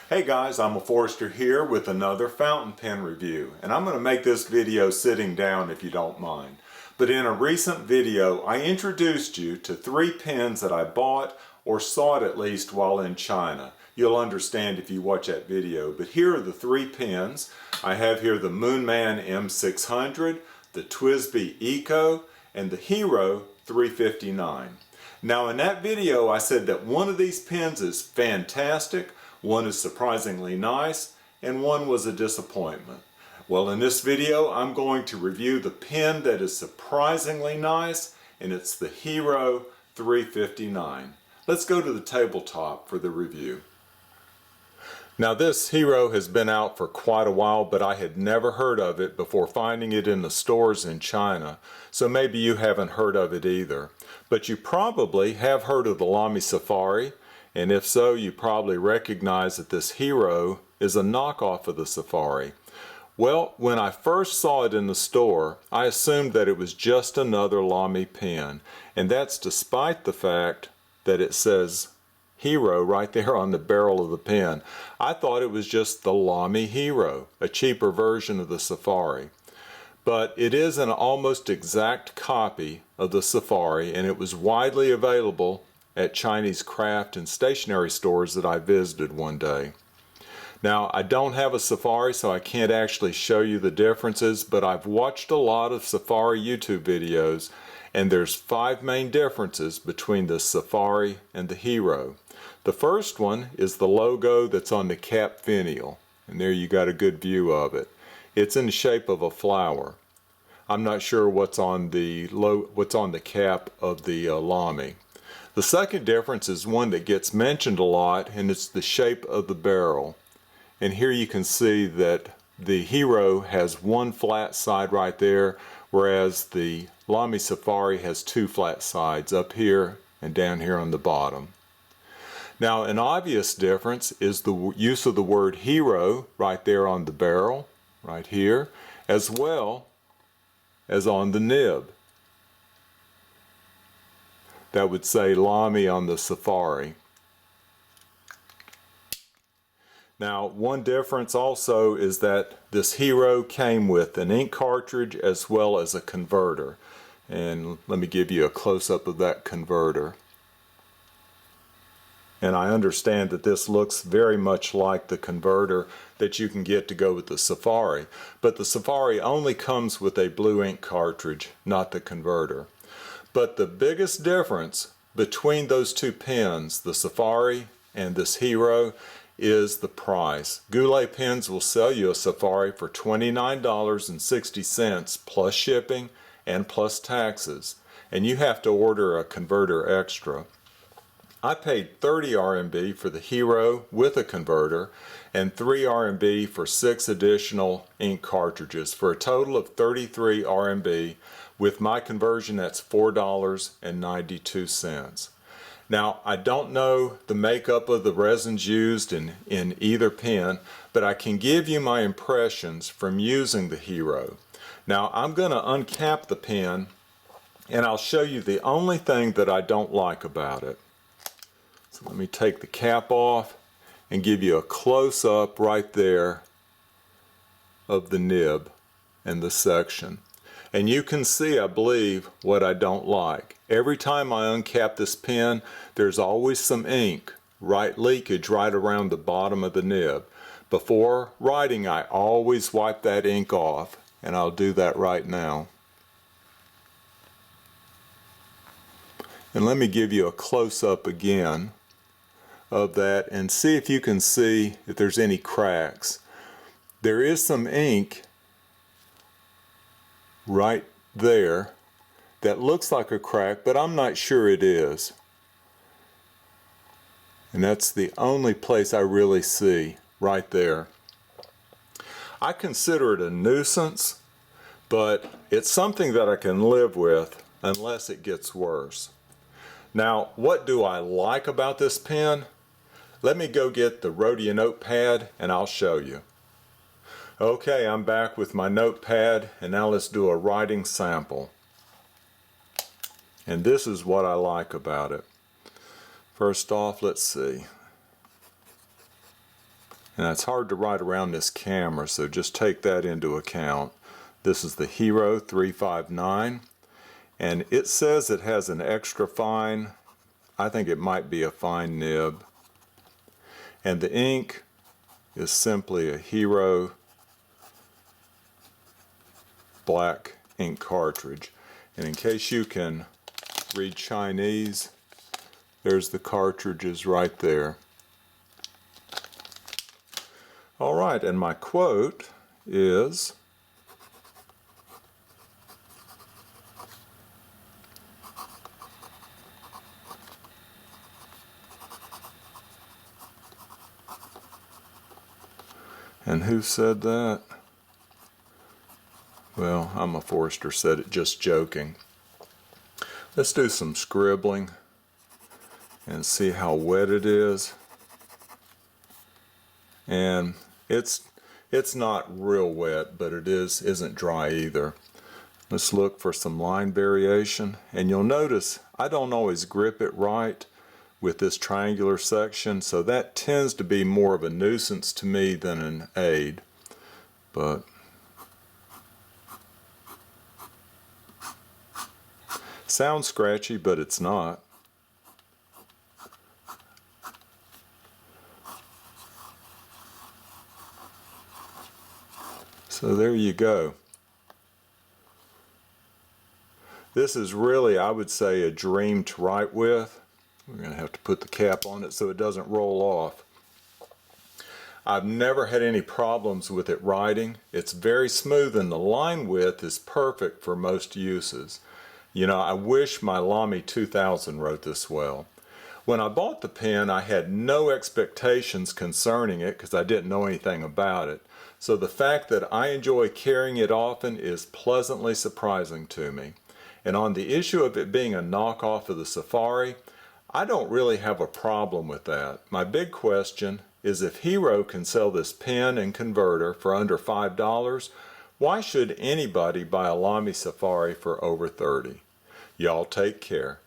Hey guys, I'm a Forester here with another fountain pen review, and I'm going to make this video sitting down if you don't mind. But in a recent video I introduced you to 3 pens that I bought or sought at least while in China. You'll understand if you watch that video, but here are the 3 pens. I have here the Moonman M600, the TWSBI Eco, and the Hero 359. Now in that video I said that one of these pens is fantastic, one is surprisingly nice, and one was a disappointment. Well, in this video I'm going to review the pen that is surprisingly nice, and it's the Hero 359. Let's go to the tabletop for the review. Now this Hero has been out for quite a while, but I had never heard of it before finding it in the stores in China, so maybe you haven't heard of it either. But you probably have heard of the Lamy Safari, and if so, you probably recognize that this Hero is a knockoff of the Safari. Well, when I first saw it in the store, I assumed that it was just another Lamy pen, and that's despite the fact that it says Hero right there on the barrel of the pen. I thought it was just the Lamy Hero, a cheaper version of the Safari. But it is an almost exact copy of the Safari, and it was widely available at Chinese craft and stationery stores that I visited one day. Now, I don't have a Safari, so I can't actually show you the differences, but I've watched a lot of Safari YouTube videos, and there's 5 main differences between the Safari and the Hero. The first one is the logo that's on the cap finial, and there you got a good view of it. It's in the shape of a flower. I'm not sure what's on the cap of the Lamy. The second difference is one that gets mentioned a lot, and it's the shape of the barrel. And here you can see that the Hero has one flat side right there, whereas the Lamy Safari has 2 flat sides, up here and down here on the bottom. Now, an obvious difference is the use of the word Hero right there on the barrel, right here, as well as on the nib. That would say Lamy on the Safari. Now, one difference also is that this Hero came with an ink cartridge as well as a converter. And let me give you a close-up of that converter. And I understand that this looks very much like the converter that you can get to go with the Safari. But the Safari only comes with a blue ink cartridge, not the converter. But the biggest difference between those 2 pens, the Safari and this Hero, is the price. Goulet Pens will sell you a Safari for $29.60 plus shipping and plus taxes. And you have to order a converter extra. I paid 30 RMB for the Hero with a converter and 3 RMB for 6 additional ink cartridges for a total of 33 RMB. With my conversion, that's $4.92. Now, I don't know the makeup of the resins used in either pen, but I can give you my impressions from using the Hero. Now, I'm going to uncap the pen, and I'll show you the only thing that I don't like about it. So let me take the cap off and give you a close-up right there of the nib and the section. And you can see, I believe, what I don't like. Every time I uncap this pen, there's always some ink, leakage right around the bottom of the nib. Before writing, I always wipe that ink off, and I'll do that right now. And let me give you a close-up again of that and see if you can see if there's any cracks. There is some ink right there that looks like a crack, but I'm not sure it is. And that's the only place I really see, right there. I consider it a nuisance, but it's something that I can live with unless it gets worse. Now, what do I like about this pen? Let me go get the Rhodia notepad and I'll show you. Okay, I'm back with my notepad, and now let's do a writing sample. And this is what I like about it. First off, let's see. And it's hard to write around this camera, so just take that into account. This is the Hero 359, and it says it has an extra fine, I think it might be a fine nib. And the ink is simply a Hero black ink cartridge. And in case you can read Chinese, there's the cartridges right there. Alright, and my quote is, and who said that? Well, Emma Forster said it just joking. Let's do some scribbling and see how wet it is. And it's not real wet, but it isn't dry either. Let's look for some line variation, and you'll notice I don't always grip it right with this triangular section, so that tends to be more of a nuisance to me than an aid. But sounds scratchy, but it's not. So there you go. This is really, I would say, a dream to write with. We're going to have to put the cap on it so it doesn't roll off. I've never had any problems with it writing. It's very smooth, and the line width is perfect for most uses. You know, I wish my Lamy 2000 wrote this well. When I bought the pen, I had no expectations concerning it because I didn't know anything about it. So the fact that I enjoy carrying it often is pleasantly surprising to me. And on the issue of it being a knockoff of the Safari, I don't really have a problem with that. My big question is, if Hero can sell this pen and converter for under $5, why should anybody buy a Lamy Safari for over $30? Y'all take care.